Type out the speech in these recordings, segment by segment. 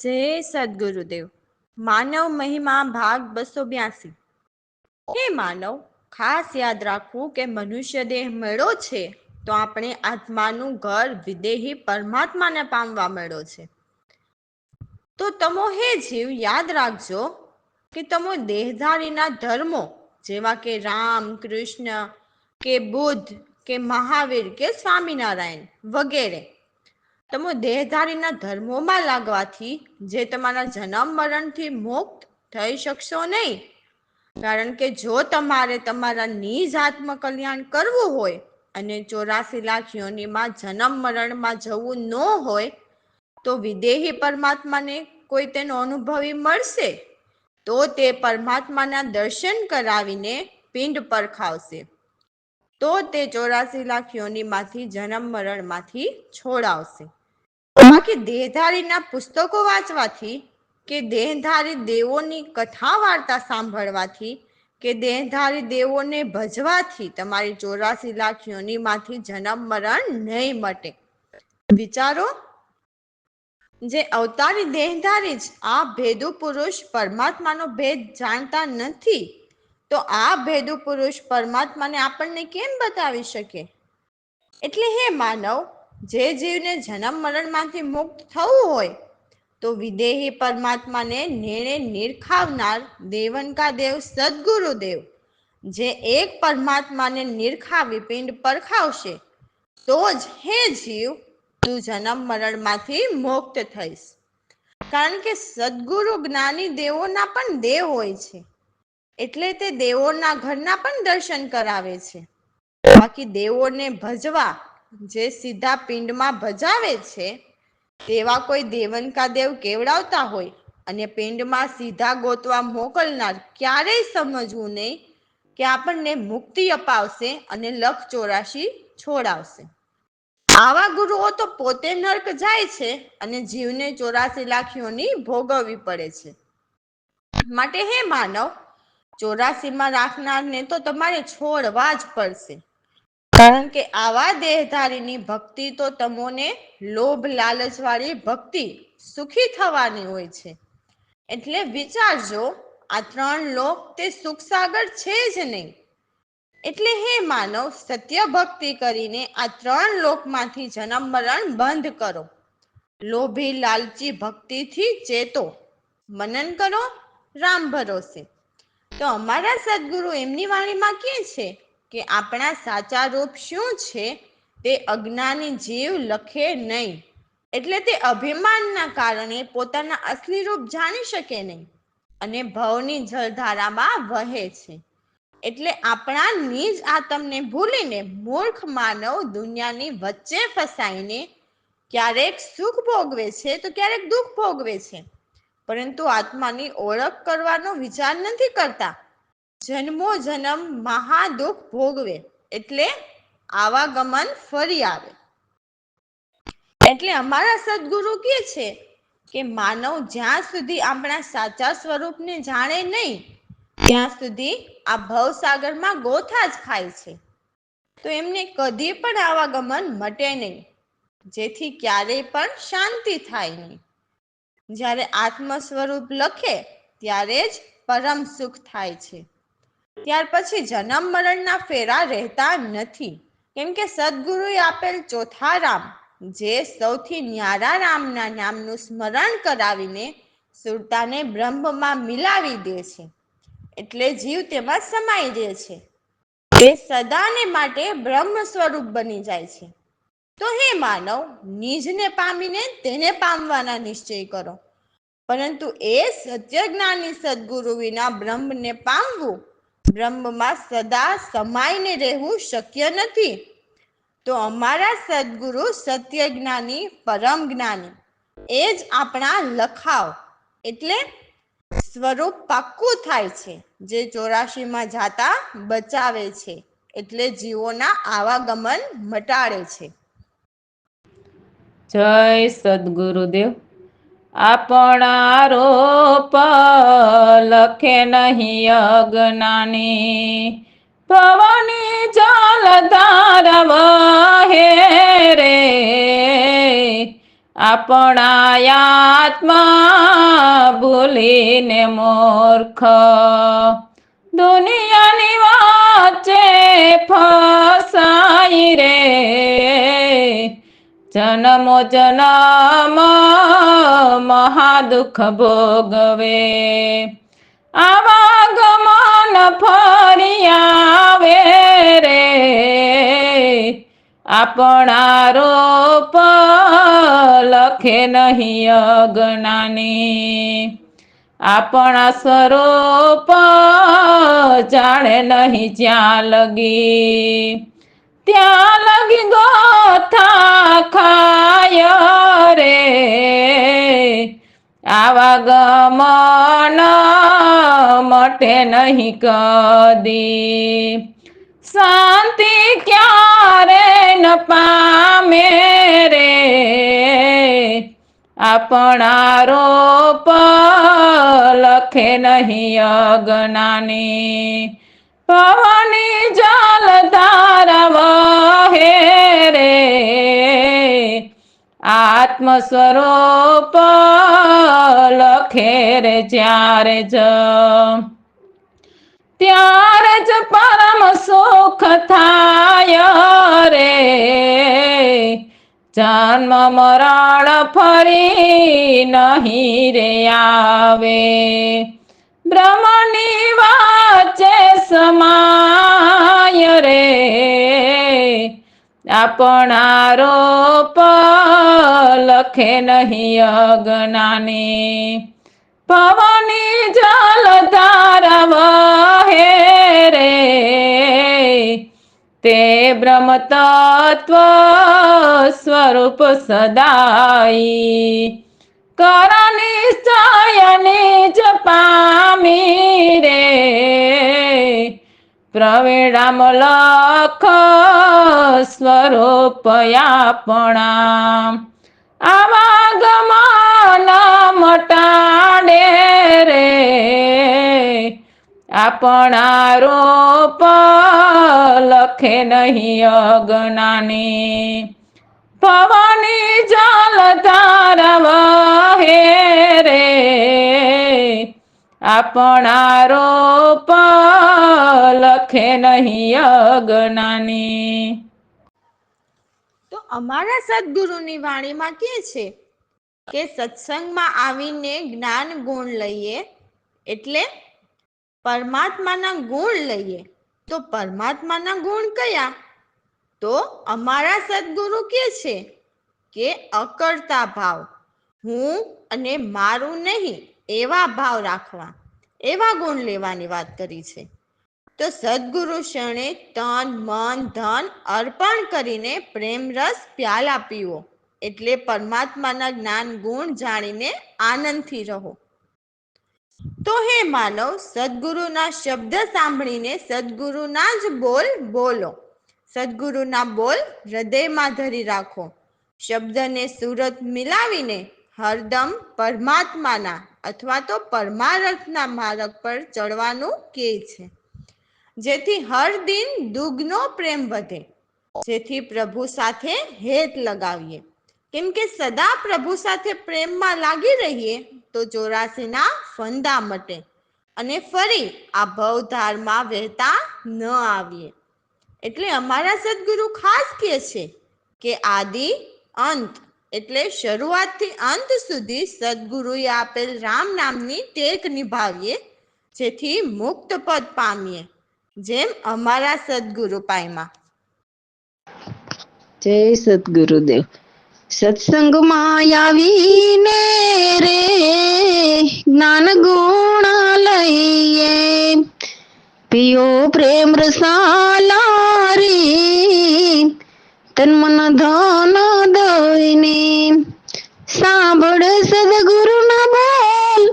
જય સદગુરુદેવ. માનવ મહિમા ભાગ 282. હે માનવ, ખાસ યાદ રાખવું કે મનુષ્ય દેહ મળ્યો છે તો આપણે આત્માનું ઘર વિદેહી પરમાત્માને પામવા મળ્યો છે. તો તમો હે જીવ યાદ રાખજો કે તમો દેહધારીના ધર્મો જેવા કે રામ, કૃષ્ણ કે બુદ્ધ કે મહાવીર કે સ્વામિનારાયણ વગેરે તમે દેહધારીના ધર્મોમાં લાગવાથી જે તમારા જન્મ મરણથી મુક્ત થઈ શકશો નહીં. કારણ કે જો તમારે તમારા નિજ આત્મ કલ્યાણ કરવું હોય અને 84 લાખ યોનિમાં જન્મ મરણમાં જવું ન હોય તો વિદેહી પરમાત્માને કોઈ તેનો અનુભવી મળશે તો તે પરમાત્માના દર્શન કરાવીને પિંડ પરખાવશે. તો તે 84 લાખ યોનિમાંથી જન્મ મરણમાંથી છોડાવશે. બાકી દેહધારીના પુસ્તકો વાંચવાથી કે દેહધારી દેવોની કથા વાર્તા સાંભળવાથી કે દેહધારી દેવોને ભજવાથી તમારી 84 લાખ યોનિમાંથી જન્મ મરણ નહીં મટે. વિચારો, જે અવતારી દેહધારી જ આ ભેદુ પુરુષ પરમાત્માનો ભેદ જાણતા નથી તો આ ભેદુ પુરુષ પરમાત્માને આપણને કેમ બતાવી શકે? એટલે હે માનવ, જે જીવને જન્મ મરણમાંથી મુક્ત થવું હોય તો વિદેહી પરમાત્માને નેણે નિરખાવનાર દેવનકા દેવ સદગુરુદેવ જે એક પરમાત્માને નિરખાવી પિંડ પરખાવશે તો જ હે જીવ તું જન્મ મરણમાંથી મુક્ત થઈશ. કારણ કે સદગુરુ જ્ઞાની દેવોના પણ દેવ હોય છે એટલે તે દેવોના ઘરના પણ દર્શન કરાવે છે. બાકી દેવોને ભજવા જે સીધા પિંડમાં ભજાવે છે તેવા કોઈ દેવનકા દેવ કેવડાવતા હોય અને પિંડમાં સીધા ગોતવા મોકલનાર ક્યારેય સમજવું નહીં કે આપણને મુક્તિ અપાવશે અને લખ 84 છોડાવશે. આવા ગુરુઓ તો પોતે નર્ક જાય છે અને જીવને 84 લાખ યોની ભોગવવી પડે છે. માટે હે માનવ, 84માં રાખનારને તો તમારે છોડવા જ પડશે. કારણ કે આવા દેહધારીની ભક્તિ તો તમોને લોભ લાલચવાળી ભક્તિ સુખી થવાની હોય છે. એટલે વિચારજો, આ 3 લોક તે સુખસાગર છે જ નહીં. એટલે હે માનવ, સત્ય ભક્તિ કરીને આ 3 લોકમાંથી જન્મ મરણ બંધ કરો. લોભી લાલચી ભક્તિથી ચેતો. મનન કરો રામ ભરોસે. તો અમારા સદગુરુ એમની વાણીમાં કહે છે કે આપણા સાચા રૂપ શું છે તે અજ્ઞાની જીવ લખે નહીં. એટલે તે અભિમાનના કારણે પોતાના અસલી રૂપ જાણી શકે નહીં અને ભવની જળધારામાં વહે છે. એટલે આપણા નિજ આત્મને ભૂલીને મૂર્ખ માનવ દુનિયાની વચ્ચે ફસાઈને ક્યારેક સુખ ભોગવે છે તો ક્યારેક દુઃખ ભોગવે છે, પરંતુ આત્માની ઓળખ કરવાનો વિચાર નથી કરતા. જન્મો જન્મ મહાદુઃખ ભોગવે એટલે આવાગમન ફરી આવે. એટલે અમારા સદગુરુ કહે છે કે માનવ જ્યાં સુધી આપણા સાચા સ્વરૂપને જાણે નહીં ત્યાં સુધી આ ભવસાગરમાં ગોથા જ ખાય છે. તો એમને કદી પણ આવાગમન મટે નહીં, જેથી ક્યારેય પણ શાંતિ થાય નહીં. જ્યારે આત્મ સ્વરૂપ લખે ત્યારે જ પરમ સુખ થાય છે. ત્યાર પછી જન્મ મરણના ફેરા રહેતા નથી. કેમ કે સદગુરુએ આપેલ ચોથા રામ, જે સૌથી ન્યારા રામના નામનું સ્મરણ કરાવીને સુરતાને બ્રહ્મમાં મિલાવી દે છે. એટલે જીવ તેમાં સમાઈ જાય છે. તે સદાને માટે બ્રહ્મ સ્વરૂપ બની જાય છે. તો હે માનવ, નિજને પામીને તેને પામવાના નિશ્ચય કરો. પરંતુ એ સત્ય જ્ઞાની સદગુરુ વિના બ્રહ્મને પામવું, બ્રહ્મમાં સદા સમાઈને રહેવું શક્ય નથી. તો અમારા સદગુરુ સત્ય જ્ઞાની પરમ જ્ઞાની એ જ આપણા લખાવ એટલે સ્વરૂપ પાક્કું થાય છે, જે 84માં જાતા બચાવે છે. એટલે જીવોના આવાગમન મટાડે છે. જય સદગુરુદેવ. આપણા રૂપ લખે નહીં અજ્ઞાની, ભવની જલધાર વહે રે. આપણા આત્મા ભૂલીને મૂર્ખ દુનિયાની વાચે ફસાઈ રે જન્મો જન્મ મહાદુઃખ ભોગવે આવાગમન ફરી આવે રે આપણા રૂપ લખે નહીં અજ્ઞાની આપણા સ્વરૂપ જાણે નહીં જ્યાં લગી ત્યાં લગી ગોથા ખાય રે આવાગમન મટે નહીં કદી શાંતિ ક્યારે ન પામે રે આપણા રૂપ લખે નહીં અજ્ઞાની પવની જલધાર વહે રે આત્મ સ્વરૂપ લખે રે જ્યારે ત્યારે જ પરમ સુખ થાય રે જન્મ મરણ ફરી નહીં રે આવે બ્રહ્મની વાચે સમાય રે આપણા રૂપ લખે નહીં અજ્ઞાની પવની જલધાર વહે રે તે બ્રહ્મ તત્વ સ્વરૂપ સદાઈ કર નિશ્ચય નિજ પામી રે પ્રવેણામ લખ સ્વરૂપ આપણા આવાગમન મટાડે રે આપણા રૂપ લખે નહીં અજ્ઞાની પવની જલધાર વહે રે આપણા રૂપ લખે નહીં અજ્ઞાની. તો અમારા સદગુરુની વાણીમાં કહે છે કે સત્સંગમાં આવીને જ્ઞાન ગુણ લઈએ એટલે પરમાત્માના ગુણ લઈએ. તો પરમાત્માના ગુણ કયા? તો અમારા સદગુરુ કહે છે કે અકર્તા ભાવ, હું અને મારું નહીં એવા ભાવ રાખવા, એવા ગુણ લેવાની વાત કરી છે. તો સદગુરુ શરણે તન મન ધન અર્પણ કરીને પ્રેમ રસ પ્યાલા પીવો એટલે પરમાત્માના જ્ઞાન ગુણ જાણીને આનંદથી રહો. તો હે માનવ, સદગુરુના શબ્દ સાંભળીને સદગુરુના જ બોલ બોલો. સદગુરુના બોલ હૃદયમાં ધરી રાખો. શબ્દને સુરત મિલાવીને હરદમ પરમાત્માના અથવા તો પરમાર્થના માર્ગ પર ચડવાનું કહે છે, જેથી હર દિન દુગનો પ્રેમ વધે, જેથી પ્રભુ સાથે હેત લગાવીએ. કેમ કે સદા પ્રભુ સાથે પ્રેમમાં લાગી રહીએ તો 84ના ફંદા મટે અને ફરી આ ભવધારમાં વહેતા ન આવીએ. એટલે અમારા સદગુરુ ખાસ કહે છે કે આદિ અંત એટલે શરૂઆતથી અંત સુધી સદગુરુએ આપેલ રામ નામની ટેક નિભાવીએ, જેથી મુક્ત પદ પામીએ, જેમ અમારા સદગુરુ પામ્યા. જય સદગુરુદેવ. સત્સંગમાં આવીને રે જ્ઞાન ગુણ લઈએ, પિયો પ્રેમ રસાલા રે તન મન ધન દઈને, સાંભળ સદગુરુના બોલ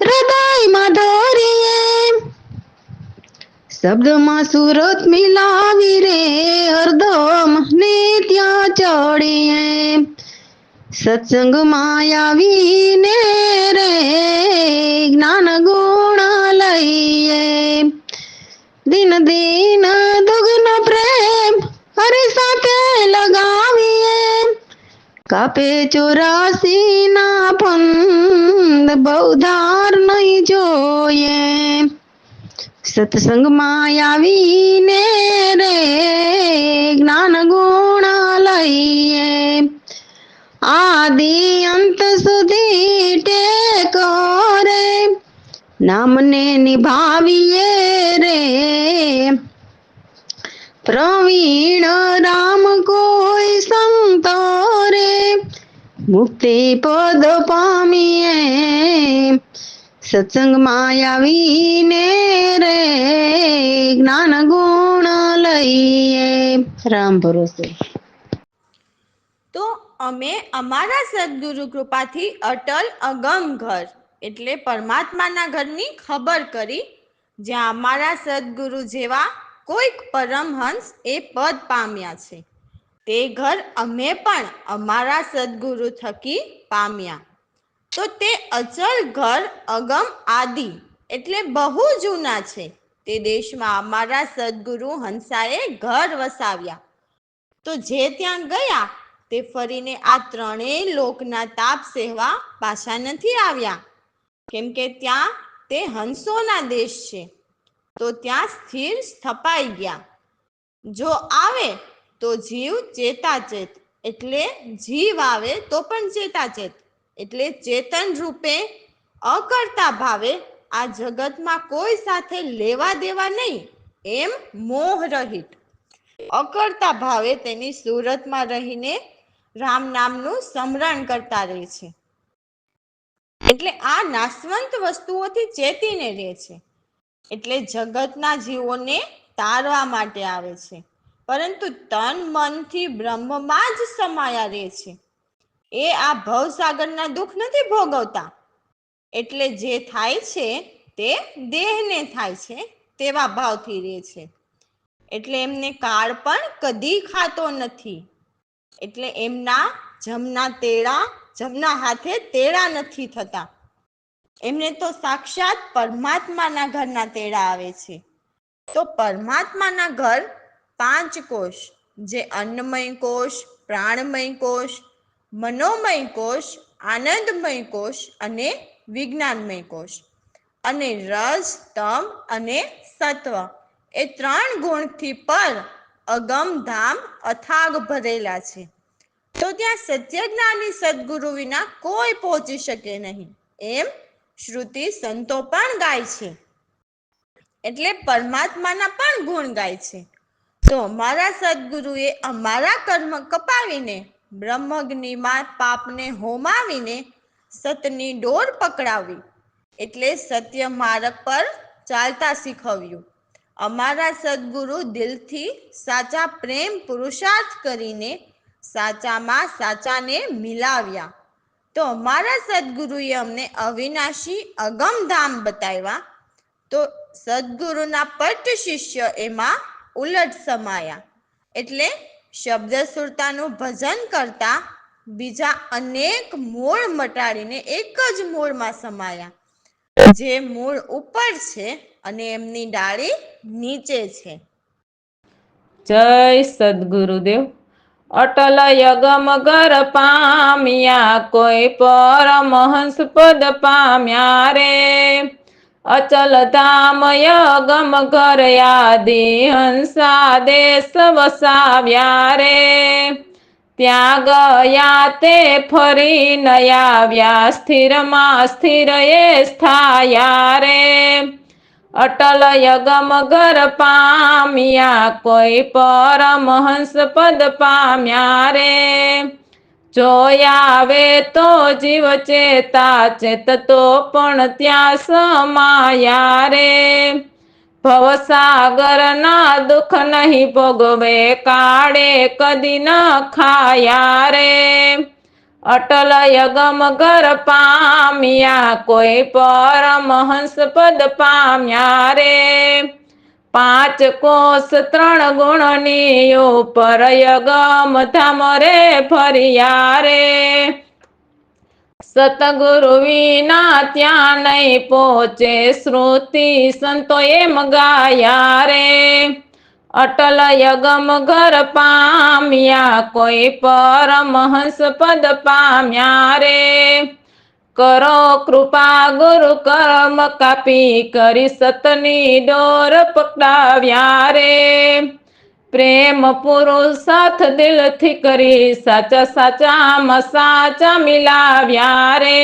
હૃદયમાં ધરીએ, શબ્દમાં સુરત મિલાવી રે હરદમ ને ત્યાં ચડીએ. સત્સંગમાં આવીને રે જ્ઞાન ગુણ લઈએ, દિન દિન દુગનો પ્રેમ હરિ સાથે લગાવીએ, કાપે 84 ના ફંદ બહુધાર નહીં જોઈએ. સત્સંગમાં આવીને રે જ્ઞાન ગુણ લઈએ. આદિ અંત સુધી ટેકો રે નામને નિભાવીએ રે. પ્રવીણ રામ કોઈ સંતો રે મુક્તિ પદ પામીએ. સત્સંગમાં આવીને રે જ્ઞાન ગુણ લઈએ. રામ ભરોસે. તો અમે અમારા સદગુરુ કૃપાથી અટલ અગમ ઘર એટલે પરમાત્માના ઘરની ખબર કરી, જ્યાં અમારા સદગુરુ જેવા કોઈક પરમહંસ એ પદ પામ્યા છે. તે ઘર અમે પણ અમારા સદગુરુ થકી પામ્યા. તો તે અચલ ઘર અગમ આદિ એટલે બહુ જૂના છે. તે દેશમાં અમારા સદગુરુ હંસાએ ઘર વસાવ્યા. તો જે ત્યાં ગયા તે ફરીને આ ત્રણેય લોકના તાપ સહેવા પાછા નથી આવ્યા, કેમ કે ત્યાં તે હંસોના દેશ છે. તો ત્યાં સ્થિર સ્થપાઈ ગયા. જો આવે તો જીવ ચેતાચેત એટલે જીવ આવે તો પણ ચેતાચેત એટલે ચેતન રૂપે અકર્તા ભાવે આ જગતમાં કોઈ સાથે લેવા દેવા નહીં એમ મોહ રહિત અકર્તા ભાવે તેની સુરતમાં રહીને રામ નામનું સ્મરણ કરતા રહે છે. એટલે આ નાશવંત વસ્તુઓથી ચેતીને રહે છે. એટલે જગતના જીવોને તારવા માટે આવે છે, પરંતુ તન મનથી બ્રહ્મમાં જ સમાયા રહે છે. એ આ ભવસાગરના દુઃખ નથી ભોગવતા. એટલે જે થાય છે તે દેહને થાય છે તેવા ભાવથી રહે છે. એટલે એમને કાળ પણ કદી ખાતો નથી. એટલે એમના જમના હાથે તેડા નથી થતા. એમને તો સાક્ષાત પરમાત્માના ઘરના તેડા આવે છે. તો પરમાત્માના ઘર 5 કોષ, જે અન્નમય કોષ, પ્રાણમય કોષ, મનોમય કોષ, આનંદમય કોષ અને વિજ્ઞાનમય કોષ, અને રજ, તમ અને સત્વ એ 3 ગુણથી પર અગમ ધામ અથાગ ભરેલા છે. તો ત્યાં સત્યજ્ઞાની સદગુરુ વિના કોઈ પહોંચી શકે નહીં એમ શ્રુતિ સંતો પણ ગાય છે. એટલે પરમાત્માના પણ ગુણ ગાય છે. તો અમારા સદગુરુએ અમારા કર્મ કપાવીને બ્રહ્મગ્નિમાં પાપને હોમાવીને સતની ડોર પકડાવી એટલે સત્ય માર્ગ પર ચાલતા શીખવ્યું. અમારા સદગુરુ દિલથી સાચા પ્રેમ પુરુષાર્થ કરીને સાચામાં સાચાને મિલાવ્યા. તો અમારા સદગુરુએ અમને અવિનાશી અગમધામ બતાવ્યા. તો સદગુરુના પટ્ટ શિષ્ય એમાં ઉલટ સમાયા. એટલે શબ્દ સુરતાનું ભજન કરતા બીજા અનેક મૂળ મટાડીને એક જ મૂળમાં સમાયા, જે મૂળ ઉપર છે અને એમની ડાળી નીચે છે. જય સદગુરુદેવ. અટલ યગમ ગર પામ્યા કોઈ પરમહંસ પદ પામ્યા રે. અચલ ધામ યગમ ઘર આદિ હંસા દેશ વસાવ્યા રે. ત્યાં ગયા તે ફરી ન આવ્યા, સ્થિરમાં સ્થિર એ સ્થાયા રે. અટલ યગમ ઘર પામ્યા કોઈ પરમહંસ પદ પામ્યા રે. જોયાવે તો જીવ ચેતા ચેતતો પણ ત્યાં સમાયા રે. ભવસાગરના દુઃખ નહીં ભોગવે કાળે કદી ન ખાયા રે. અટલ યગમ ઘર પામ્યા કોઈ પરમહંસ પદ પામ્યા રે. 5 કોષ 3 ગુણની ઉપર યગમ ધામ રે ફર્યા રે. સતગુરુ વિના ત્યાં નહીં પહોંચે, શ્રુતિ સંતો એમ ગાયા રે. અટલ યગમ ઘર પામ્યા, કોઈ પરમહંસ પદ પામ્યા રે. કરો કૃપા ગુરુ કર્મ કાપી, કરી સતની ડોર પકડાવ્યા રે. પ્રેમ પુરુષાર્થ દિલથી કરી, સાચા સાચામાં સાચા મિલાવ્યા રે.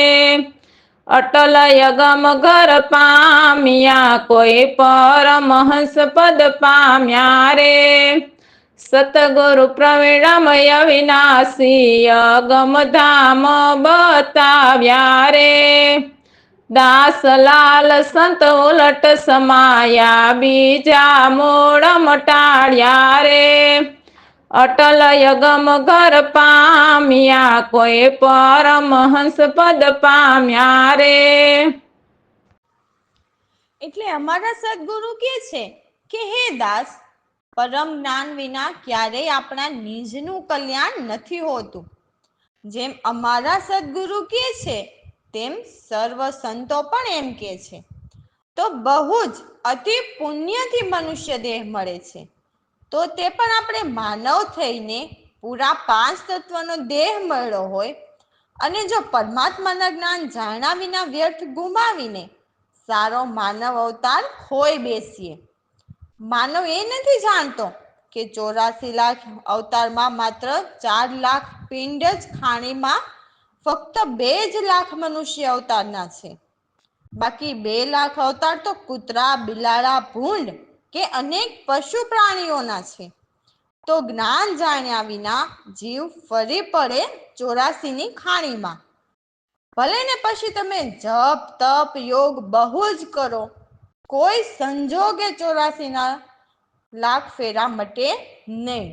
અટલ યગમ ઘર પામ્યા, કોઈ પરમહંસ પદ પામ્યા રે. સતગુરુ પ્રવીણામય વિનાશી, અગમ ધામ બતાવ્યા રે. દાસલાલ સંત ઉલટ સમાયા, બીજા મૂળ મટાડ્યા રે. અટલ યગમ ઘર પામ્યા, કોઈ પરમહંસ પદ પામ્યા રે. એટલે અમારા સદગુરુ કહે છે કે હે દાસ, પરમ જ્ઞાન વિના ક્યારેય આપણા નિજનું કલ્યાણ નથી હોતું. જેમ અમારા સદગુરુ કહે છે તેમ સર્વ સંતો પણ એમ કહે છે. તો બહુ જ અતિ પુણ્યથી મનુષ્ય દેહ મળે છે. તો તે પણ આપણે માનવ થઈને પૂરા 5 તત્વનો દેહ મળ્યો હોય, અને જો પરમાત્માના જ્ઞાન જાણ્યા વિના વ્યર્થ ગુમાવીને સારો માનવ અવતાર ખોઈ બેસીએ. માનવ એ નથી જાણતો કે 84 લાખ અવતારમાં માત્ર 4 લાખ પિંડ જ ખાણીમાં ફક્ત 2 જ લાખ મનુષ્ય અવતારના છે. બાકી 2 લાખ અવતાર તો કૂતરા, બિલાડા, ભૂંડ કે અનેક પશુ પ્રાણીઓના છે. તો જ્ઞાન જાણ્યા વિના જીવ ફરી પડે 84ની ખાણીમાં. ભલે ને પછી તમે જપ તપ યોગ બહુ જ કરો, કોઈ સંજોગે 84ના લાખ ફેરા મટે નહીં.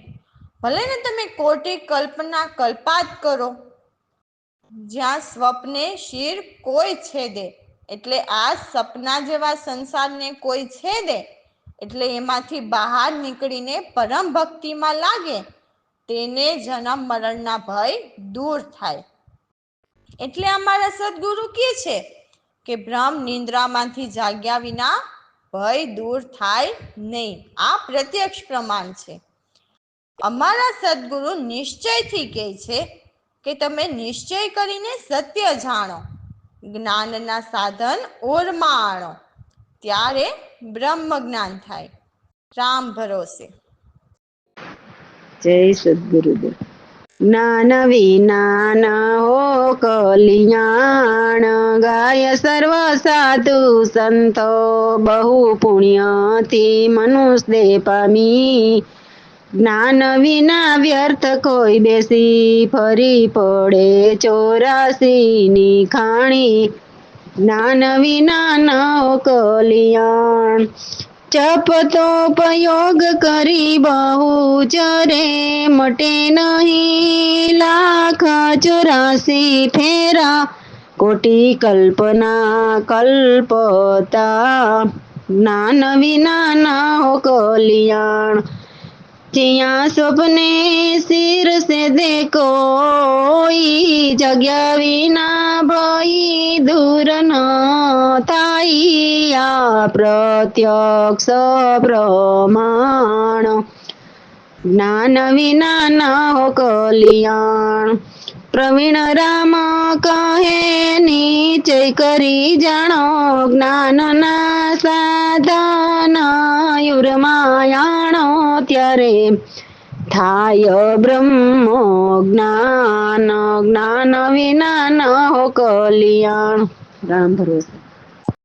ભલે ને તમે કોટી કલ્પના કલ્પાત કરો, જ્યાં સ્વપ્ને શિર કોઈ છેદે. એટલે આ સપના જેવા સંસારને કોઈ છેદે, એટલે એમાંથી બહાર નીકળીને પરમ ભક્તિમાં લાગે, તેને જન્મ મરણના ભય દૂર થાય. એટલે અમારા સદગુરુ કહે છે કે બ્રહ્મ નિંદ્રામાંથી જાગ્યા વિના ભય દૂર થાય નહીં. આ પ્રત્યક્ષ પ્રમાણ છે. અમારા સદગુરુ નિશ્ચયથી કહે છે કે તમે નિશ્ચય કરીને સત્ય જાણો, જ્ઞાનના સાધન ઓરમાં આણો, ત્યારે બ્રહ્મ જ્ઞાન થાય. રામ ભરોસે. જય સદગુરુદેવ. જ્ઞાન વિજ્ઞાન હો કલ્યાણ, ગાય સર્વ સાધુ સંતો, બહુ પુણ્યથી મનુષ્ય દેહ પામી. જ્ઞાન વિના વ્યર્થ કોઈ બેસી, ફરી પડે 84ની ખાણી. જ્ઞાન વિના ન કલ્યાણ. જપ તપ યોગ કરી બહુ ચરે, મટે નહીં લાખ 84 ફેરા. કોટી કલ્પના કલ્પતા, જ્ઞાન વિના ન કલ્યાણ. જ્યાં સ્વપ્ને શિર સે દેખોઈ, જગ્યા વિના ભઈ દૂર ન થાય. આ પ્રત્યક્ષ પ્રમાણ, જ્ઞાન વિના ન કલ્યાણ. પ્રવીણ રામ કહે નિશ્ચય કરી જાણો, જ્ઞાનના સાધન યુરમાયાણો, ત્યારે થાય બ્રહ્મ જ્ઞાન. જ્ઞાન વિના ન કલ્યાણ. રામ ભરોસે.